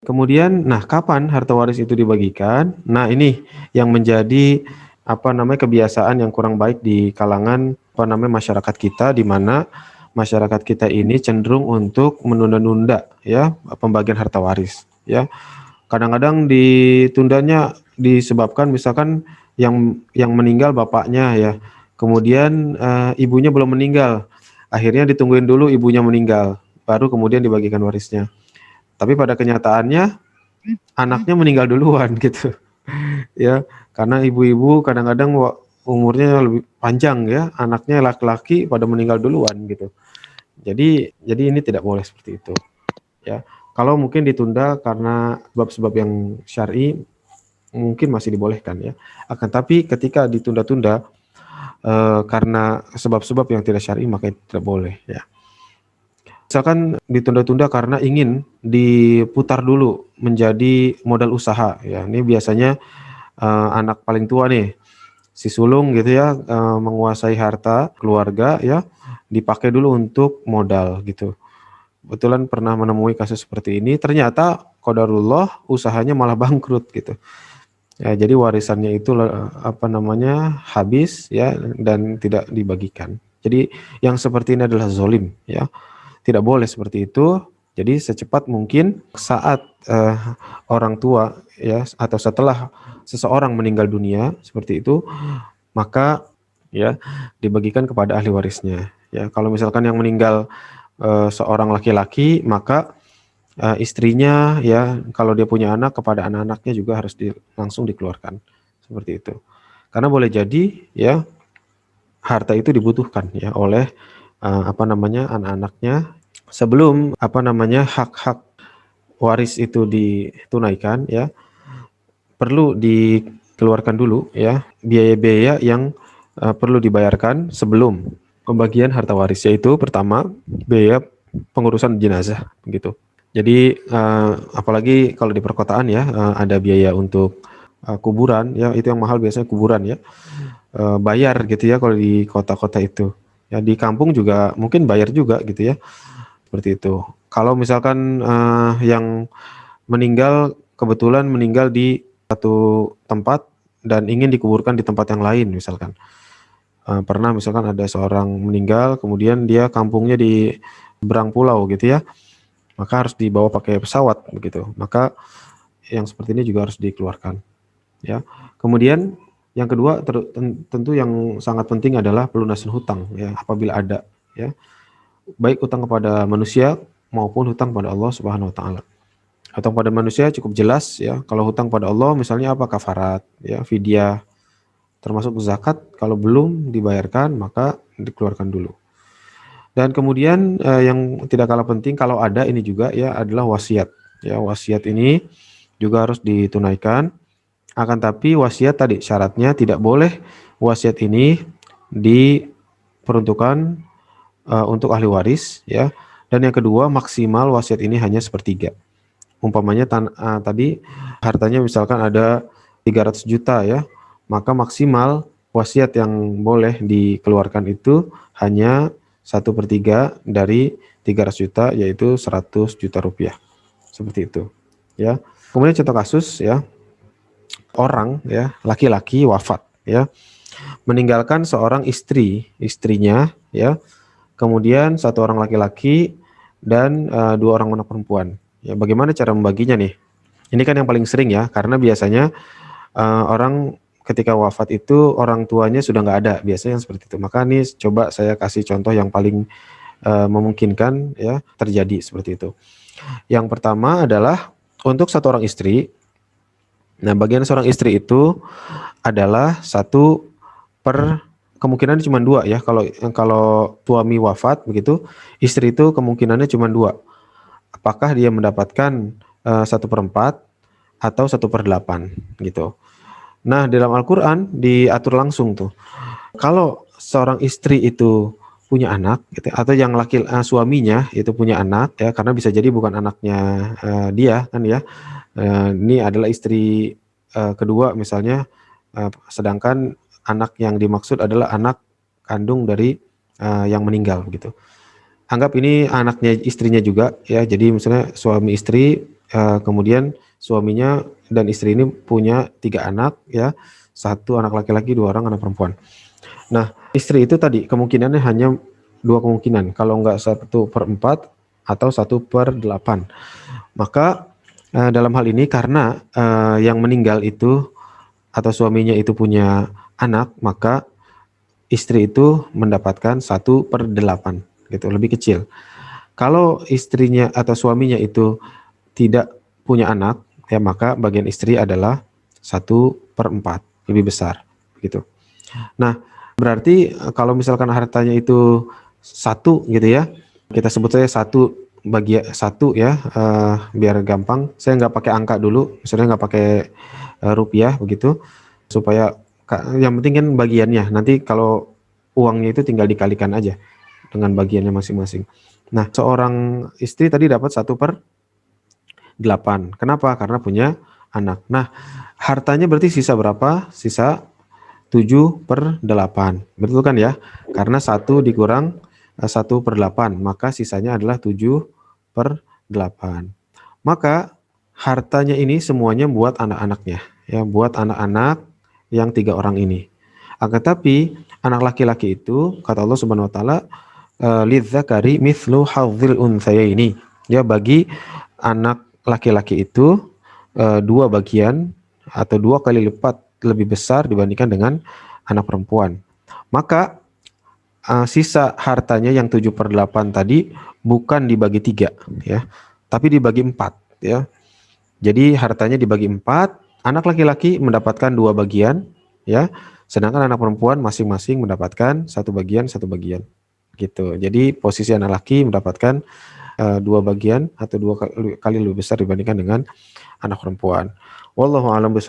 Kemudian, nah kapan harta waris itu dibagikan? Nah ini yang menjadi kebiasaan yang kurang baik di kalangan masyarakat kita, di mana masyarakat kita ini cenderung untuk menunda-nunda ya pembagian harta waris ya. Kadang-kadang ditundanya disebabkan misalkan yang meninggal bapaknya ya, kemudian ibunya belum meninggal, akhirnya ditungguin dulu ibunya meninggal, baru kemudian dibagikan warisnya. Tapi pada kenyataannya anaknya meninggal duluan gitu ya, karena ibu-ibu kadang-kadang umurnya lebih panjang ya, anaknya laki-laki pada meninggal duluan gitu. Jadi ini tidak boleh seperti itu ya. Kalau mungkin ditunda karena sebab-sebab yang syar'i mungkin masih dibolehkan ya. Akan tapi ketika ditunda-tunda karena sebab-sebab yang tidak syar'i maka itu tidak boleh ya. Misalkan ditunda-tunda karena ingin diputar dulu menjadi modal usaha ya. Ini biasanya anak paling tua nih, si sulung gitu ya, menguasai harta keluarga ya, dipakai dulu untuk modal gitu. Kebetulan pernah menemui kasus seperti ini, ternyata qadarullah usahanya malah bangkrut gitu. Ya, jadi warisannya itu habis ya dan tidak dibagikan. Jadi yang seperti ini adalah zolim ya. Tidak boleh seperti itu. Jadi secepat mungkin saat orang tua ya atau setelah seseorang meninggal dunia seperti itu, maka ya dibagikan kepada ahli warisnya. Ya, kalau misalkan yang meninggal seorang laki-laki, maka istrinya ya kalau dia punya anak kepada anak-anaknya juga harus langsung dikeluarkan seperti itu. Karena boleh jadi ya harta itu dibutuhkan ya oleh anak-anaknya sebelum hak-hak waris itu ditunaikan ya, perlu dikeluarkan dulu ya biaya-biaya yang perlu dibayarkan sebelum pembagian harta waris, yaitu pertama biaya pengurusan jenazah begitu. Jadi apalagi kalau di perkotaan ya ada biaya untuk kuburan ya, itu yang mahal biasanya kuburan ya. Bayar gitu ya kalau di kota-kota itu. Ya di kampung juga mungkin bayar juga gitu ya. Seperti itu. Kalau misalkan yang meninggal kebetulan meninggal di satu tempat dan ingin dikuburkan di tempat yang lain misalkan. Pernah misalkan ada seorang meninggal kemudian dia kampungnya di seberang pulau gitu ya. Maka harus dibawa pakai pesawat begitu. Maka yang seperti ini juga harus dikeluarkan ya. Kemudian yang kedua tentu yang sangat penting adalah pelunasan hutang ya apabila ada ya. Baik hutang kepada manusia maupun hutang pada Allah Subhanahu wa taala. Hutang pada manusia cukup jelas ya. Kalau hutang pada Allah misalnya apa, kafarat ya, fidyah, termasuk zakat kalau belum dibayarkan maka dikeluarkan dulu. Dan kemudian yang tidak kalah penting kalau ada ini juga ya adalah wasiat. Ya, wasiat ini juga harus ditunaikan. Akan tapi wasiat tadi syaratnya tidak boleh wasiat ini diperuntukkan untuk ahli waris ya. Dan yang kedua maksimal wasiat ini hanya sepertiga. Umpamanya tadi hartanya misalkan ada 300 juta ya, maka maksimal wasiat yang boleh dikeluarkan itu hanya 1/3 dari 300 juta, yaitu 100 juta rupiah. Seperti itu ya. Kemudian contoh kasus ya, orang ya laki-laki wafat ya, meninggalkan seorang istrinya ya, kemudian satu orang laki-laki dan dua orang anak perempuan. Ya, bagaimana cara membaginya nih? Ini kan yang paling sering ya, karena biasanya orang ketika wafat itu orang tuanya sudah nggak ada, biasanya yang seperti itu. Maka nih coba saya kasih contoh yang paling memungkinkan ya terjadi seperti itu. Yang pertama adalah untuk satu orang istri. Nah, bagian seorang istri itu adalah satu per kemungkinan cuma dua ya. Kalau suami wafat begitu, istri itu kemungkinannya cuma dua. Apakah dia mendapatkan 1/4 atau 1/8 gitu. Nah, dalam Al-Quran diatur langsung tuh. Kalau seorang istri itu punya anak gitu, atau yang suaminya itu punya anak ya, karena bisa jadi bukan anaknya dia kan ya. Ini adalah istri kedua misalnya, sedangkan anak yang dimaksud adalah anak kandung dari yang meninggal gitu. Anggap ini anaknya istrinya juga ya. Jadi misalnya suami istri kemudian suaminya dan istri ini punya 3 anak ya, 1 anak laki-laki, 2 orang anak perempuan. Nah, istri itu tadi kemungkinannya hanya 2 kemungkinan, kalau nggak 1/4 atau 1/8. Maka dalam hal ini karena yang meninggal itu atau suaminya itu punya anak, maka istri itu mendapatkan 1/8 gitu, lebih kecil. Kalau istrinya atau suaminya itu tidak punya anak, ya maka bagian istri adalah 1/4, lebih besar gitu. Nah, berarti kalau misalkan hartanya itu 1 gitu ya, kita sebut saja 1 bagi 1 ya, biar gampang. Saya nggak pakai angka dulu, maksudnya nggak pakai rupiah begitu, supaya yang penting kan bagiannya. Nanti kalau uangnya itu tinggal dikalikan aja dengan bagiannya masing-masing. Nah, seorang istri tadi dapat 1/8. Kenapa? Karena punya anak. Nah, hartanya berarti sisa berapa? Sisa 7/8. Betul kan ya? Karena 1 dikurang 1/8, maka sisanya adalah 7/8. Maka hartanya ini semuanya buat anak-anaknya, ya, buat anak-anak yang 3 orang ini. Akan tapi anak laki-laki itu kata Allah Subhanahu wa taala, lidzakari mithlu hadzil unthayaini. Ya, bagi anak laki-laki itu 2 bagian atau 2 kali lipat lebih besar dibandingkan dengan anak perempuan. Maka sisa hartanya yang 7/8 tadi bukan dibagi 3 ya, tapi dibagi 4 ya. Jadi hartanya dibagi 4, anak laki-laki mendapatkan 2 bagian ya, sedangkan anak perempuan masing-masing mendapatkan 1 bagian gitu. Jadi posisi anak laki mendapatkan 2 bagian atau 2 kali lebih besar dibandingkan dengan anak perempuan. Wallahu a'lam bishawab.